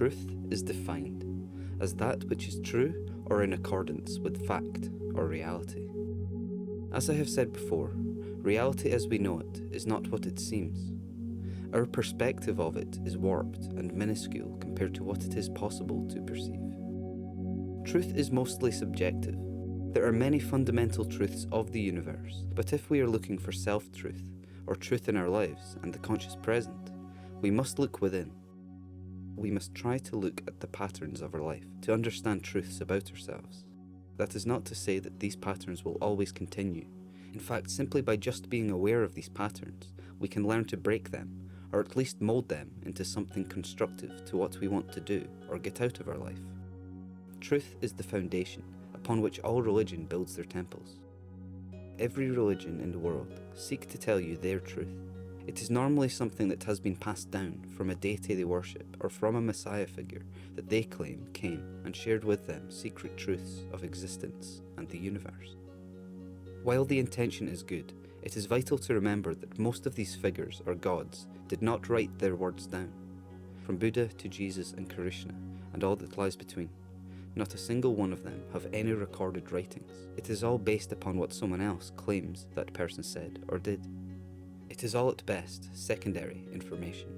Truth is defined as that which is true or in accordance with fact or reality. As I have said before, reality as we know it is not what it seems. Our perspective of it is warped and minuscule compared to what it is possible to perceive. Truth is mostly subjective. There are many fundamental truths of the universe, but if we are looking for self-truth, or truth in our lives and the conscious present, we must look within. We must try to look at the patterns of our life to understand truths about ourselves. That is not to say that these patterns will always continue. In fact, simply by just being aware of these patterns, we can learn to break them, or at least mold them into something constructive to what we want to do or get out of our life. Truth is the foundation upon which all religion builds their temples. Every religion in the world seeks to tell you their truth. It is normally something that has been passed down from a deity they worship or from a messiah figure that they claim came and shared with them secret truths of existence and the universe. While the intention is good, it is vital to remember that most of these figures or gods did not write their words down. From Buddha to Jesus and Krishna and all that lies between, not a single one of them have any recorded writings. It is all based upon what someone else claims that person said or did. It is all at best secondary information.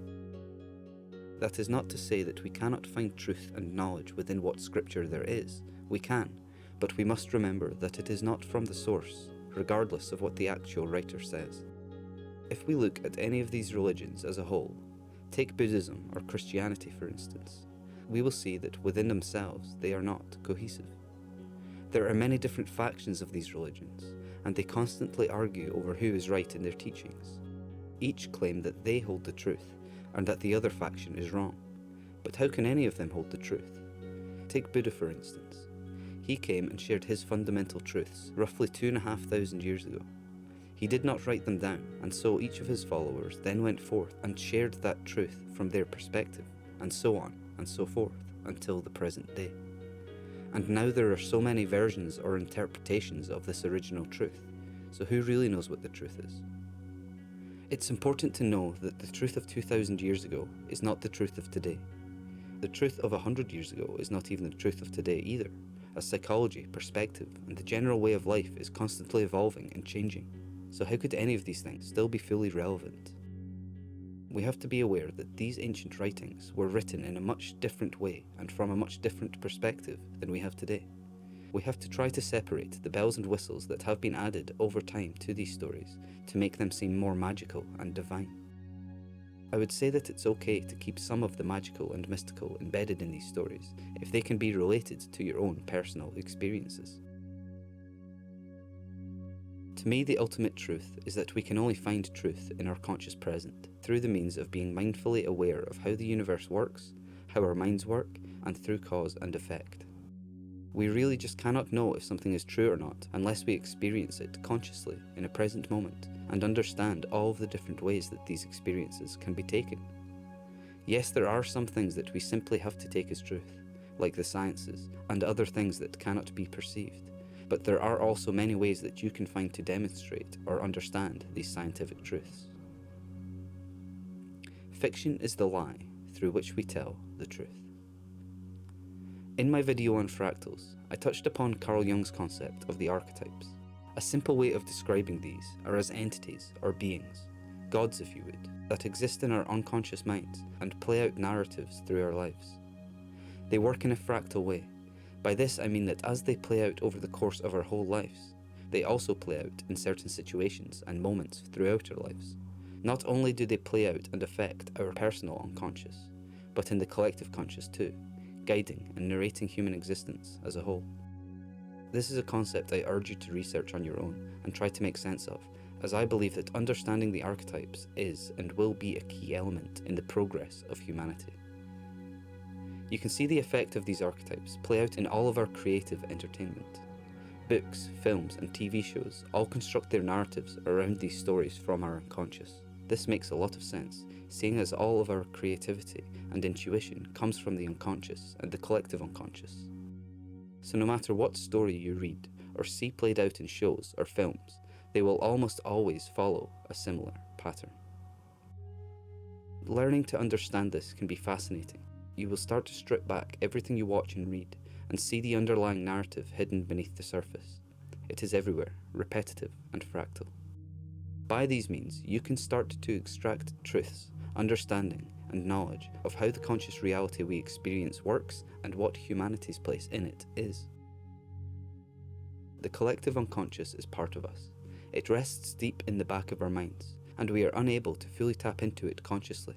That is not to say that we cannot find truth and knowledge within what scripture there is. We can, but we must remember that it is not from the source, regardless of what the actual writer says. If we look at any of these religions as a whole, take Buddhism or Christianity for instance, we will see that within themselves they are not cohesive. There are many different factions of these religions, and they constantly argue over who is right in their teachings. Each claim that they hold the truth, and that the other faction is wrong. But how can any of them hold the truth? Take Buddha for instance. He came and shared his fundamental truths roughly 2,500 years ago. He did not write them down, and so each of his followers then went forth and shared that truth from their perspective, and so on and so forth until the present day. And now there are so many versions or interpretations of this original truth, so who really knows what the truth is? It's important to know that the truth of 2,000 years ago is not the truth of today. The truth of 100 years ago is not even the truth of today either, as psychology, perspective, and the general way of life is constantly evolving and changing. So how could any of these things still be fully relevant? We have to be aware that these ancient writings were written in a much different way and from a much different perspective than we have today. We have to try to separate the bells and whistles that have been added over time to these stories to make them seem more magical and divine. I would say that it's okay to keep some of the magical and mystical embedded in these stories if they can be related to your own personal experiences. To me, the ultimate truth is that we can only find truth in our conscious present through the means of being mindfully aware of how the universe works, how our minds work, and through cause and effect. We really just cannot know if something is true or not unless we experience it consciously in a present moment and understand all of the different ways that these experiences can be taken. Yes, there are some things that we simply have to take as truth, like the sciences and other things that cannot be perceived. But there are also many ways that you can find to demonstrate or understand these scientific truths. Fiction is the lie through which we tell the truth. In my video on fractals, I touched upon Carl Jung's concept of the archetypes. A simple way of describing these are as entities or beings, gods if you would, that exist in our unconscious minds and play out narratives through our lives. They work in a fractal way. By this I mean that as they play out over the course of our whole lives, they also play out in certain situations and moments throughout our lives. Not only do they play out and affect our personal unconscious, but in the collective conscious too, guiding and narrating human existence as a whole. This is a concept I urge you to research on your own and try to make sense of, as I believe that understanding the archetypes is and will be a key element in the progress of humanity. You can see the effect of these archetypes play out in all of our creative entertainment. Books, films, and TV shows all construct their narratives around these stories from our unconscious. This makes a lot of sense, seeing as all of our creativity and intuition comes from the unconscious and the collective unconscious. So no matter what story you read or see played out in shows or films, they will almost always follow a similar pattern. Learning to understand this can be fascinating, You will start to strip back everything you watch and read and see the underlying narrative hidden beneath the surface. It is everywhere, repetitive and fractal. By these means, you can start to extract truths, understanding, and knowledge of how the conscious reality we experience works and what humanity's place in it is. The collective unconscious is part of us. It rests deep in the back of our minds, and we are unable to fully tap into it consciously.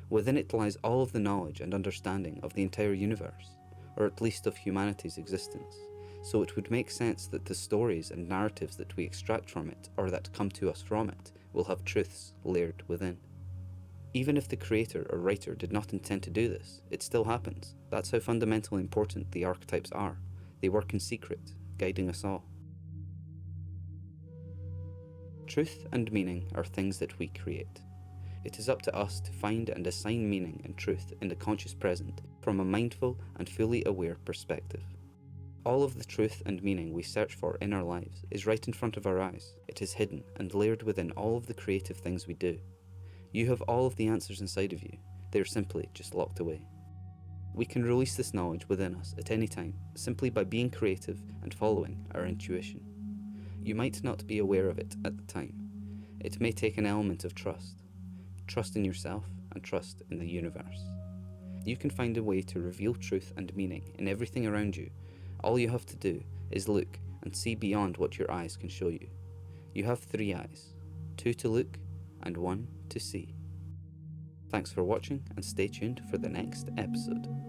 Within it lies all of the knowledge and understanding of the entire universe, or at least of humanity's existence, so it would make sense that the stories and narratives that we extract from it, or that come to us from it, will have truths layered within. Even if the creator or writer did not intend to do this, it still happens. That's how fundamentally important the archetypes are. They work in secret, guiding us all. Truth and meaning are things that we create. It is up to us to find and assign meaning and truth in the conscious present from a mindful and fully aware perspective. All of the truth and meaning we search for in our lives is right in front of our eyes. It is hidden and layered within all of the creative things we do. You have all of the answers inside of you. They are simply just locked away. We can release this knowledge within us at any time, simply by being creative and following our intuition. You might not be aware of it at the time. It may take an element of trust. Trust in yourself and trust in the universe. You can find a way to reveal truth and meaning in everything around you. All you have to do is look and see beyond what your eyes can show you. You have 3 eyes, 2 to look and 1 to see. Thanks for watching, and stay tuned for the next episode.